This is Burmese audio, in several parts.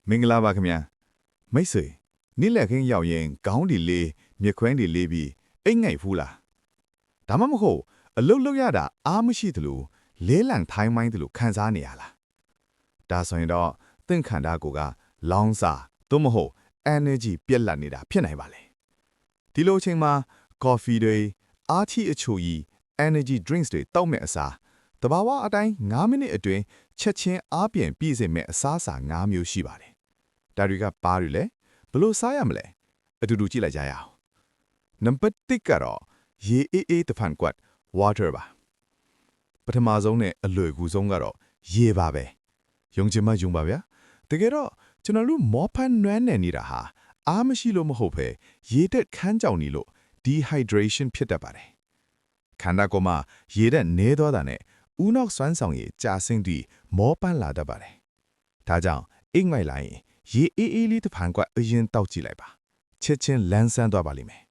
မင်္ဂလာပါခင်ဗျာမိတ်ဆွေနေ့လက်ခင်းရောက်ရင်ခေါင်းဒီလေးမြက်ခွန်းဒီလေးပြီးအိတ်ငိုက်ဖူးလားဒါမှမဟုတ်အလုတ်လုတ်ရတာအားမရှိသလိုလဲလံထိုင်းမိုင်းသလိုခံစားနေရလားဒါဆိုရင်တော့သင်ခန္ဓာကိုယ်ကလောင်းစာသို့မဟုတ် energy ပြက်လက်နေတာဖြစ်နိုင်ပါလေဒီလိုအချိန်မှာ coffee တွေအားချီအချိုကြီး energy drinks တွေတောက်မဲ့အစားတဘာဝအတိုင်း9မိနစ်အတွင်းချက်ချင်းအားပြန်ပြည့်စုံမဲ့အစားအစာ9မျိုးရှိပါတယ်ဒါတွေကပါးရလဲဘလို့စားရမလဲအတူတူကြည့်လိုက်ကြရအောင်နံပါတ်1ကတော့ရေအေးအေးတစ်ဖန်ကွက် water ပါပထမဆုံးနဲ့အလွယ်ကူဆုံးကတော့ရေပါပဲယုံချင်မှယုံပါဗျာတကယ်တော့ကျွန်တော်တို့မောဖန်နွမ်းနယ်နေတာဟာအားမရှိလို့မဟုတ်ပဲရေတက်ခန်းကြောင်နေလို့ dehydration ဖြစ်တတ်ပါတယ်ခန္ဓာကိုယ်မှာရေတက်နေသွားတာနဲ့ဦးနောက်စွမ်းဆောင်ရည်ကြာဆင်းပြီးမောပန်းလာတတ်ပါတယ်ဒါကြောင့်အိတ်ငိုက်လာရင်ရေအေးအေးလေးတစ်ဖန်ကွက်အရင်တောက်ကြည့်လိုက်ပါချက်ချင်းလန်းဆန်းသွားပါလိမ့်မယ်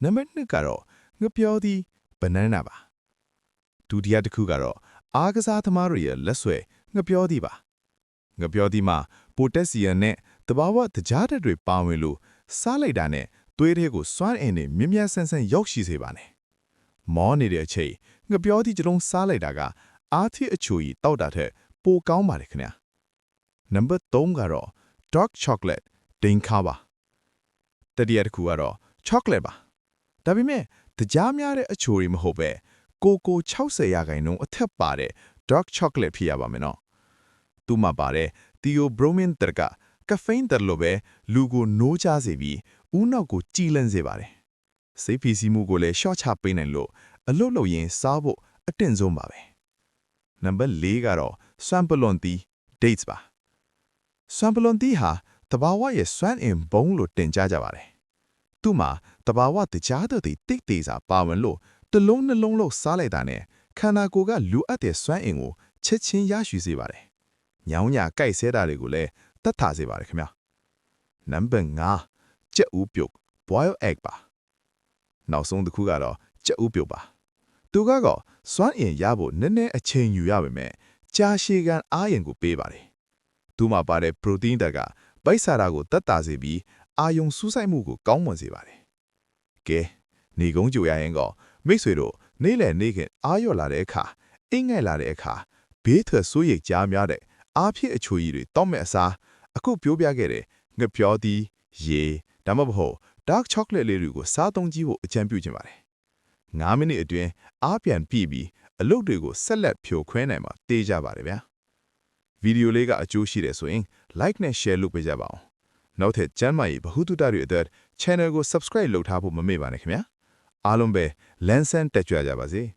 နံပါတ်2ကတော့ငပြောသည် banana ပါဒုတိယတစ်ခုကတော့အားကစားသမားတွေရဲ့လက်ဆွဲငပြောသည်ပါငပြောသည်မှာပိုတက်ဆီယမ်နဲ့တဘာဝတကြားဓာတ်တွေပါဝင်လို့စားလိုက်တာနဲ့သွေးထဲကိုစွမ်းအင်နဲ့မြမြဆန်းဆန်းရောက်ရှိစေပါနဲ့မောနေတဲ့အချိန်ငပြောသည်ကြုံစားလိုက်တာကအားထီအချိုကြီးတောက်တာထက်ပိုကောင်းပါတယ်ခင်ဗျာနံပါတ်3ကတော့ dark chocolate ဒိန်ခါပါတတိယတစ်ခုကတော့ chocolate ပါဒါပေမဲ့တရားများတဲ့အချိုတွေမဟုတ်ပဲကို60ရာခိုင်နှုန်းအထက်ပါတဲ့ dark chocolate ဖြစ်ရပါမယ်နော်သူ့မှာပါတဲ့ theobromine တက caffeine တလို့ပဲလူကိုနိုးချစေပြီးဦးနောက်ကိုကြည်လန့်စေပါတယ်စိတ်ဖိစီးမှုကိုလည်းရှော့ချပေးနိုင်လို့အလုတ်လုတ်ရင်စားဖို့အတင့်ဆုံးပါပဲနံပါတ်4ကတော့ swampolon tea dates ပါစွမ်ပလွန်တီဟာတဘာဝရဲ့စွမ်းအင်ဘုံလို့တင်ကြကြပါတယ်။သူ့မှာတဘာဝတရားတွေတိတ်တေးစာပါဝင်လို့တစ်လုံးနှလုံးလို့စားလိုက်တာနဲ့ခန္ဓာကိုယ်ကလူအပ်တဲ့စွမ်းအင်ကိုချက်ချင်းရရှိစေပါတယ်။ညောင်းညာကြိုက်ဆဲတာတွေကိုလည်းတတ်ထားစေပါတယ်ခင်ဗျာ။နံပါတ်5ကြက်ဥပြုတ် boiled egg ပါ။နောက်ဆုံးတစ်ခုကတော့ကြက်ဥပြုတ်ပါ။သူကတော့စွမ်းအင်ရဖို့နည်းနည်းအချိန်ယူရပါမယ်။ကြာရှည်ခံအားရင်ကိုပေးပါတယ်သူမှာပါတဲ့ protein တကဗိုက်ဆာရာကိုတက်တာစေပြီးအာယုံစူးစိုက်မှုကိုကောင်းမွန်စေပါတယ်။ကဲနေကုန်းကြိုရရင်ကမိတ်ဆွေတို့နေ့လည်နေ့ခင်အားရော့လာတဲ့အခါအိမ်ငိုက်လာတဲ့အခါဘေးထွက်စိုးရိမ်ကြားများတဲ့အားဖြစ်အချိုကြီးတွေတောက်မဲ့အစားအခုပြောပြခဲ့တဲ့ငပြောသည်ရေဒါမှမဟုတ် dark chocolate လေးတွေကိုစားသုံးကြည့်ဖို့အကြံပြုချင်ပါတယ်။9မိနစ်အတွင်းအားပြန်ပြည့်ပြီးအလုပ်တွေကိုဆက်လက်ဖြိုခွဲနိုင်မှာတေးကြပါတယ်ဗျာ။ဗီဒီယိုလေးကအကျိုးရှိတယ်ဆိုရင် like နဲ့ share လုပ်ပေးကြပါဦး။နောက်ထပ်ကျမ်းမာရေးဗဟုသုတတွေအတွက် channel ကို subscribe လုပ်ထားဖို့မမေ့ပါနဲ့ခင်ဗျာ။အားလုံးပဲလန်းဆန်းတက်ကြွကြပါစေ။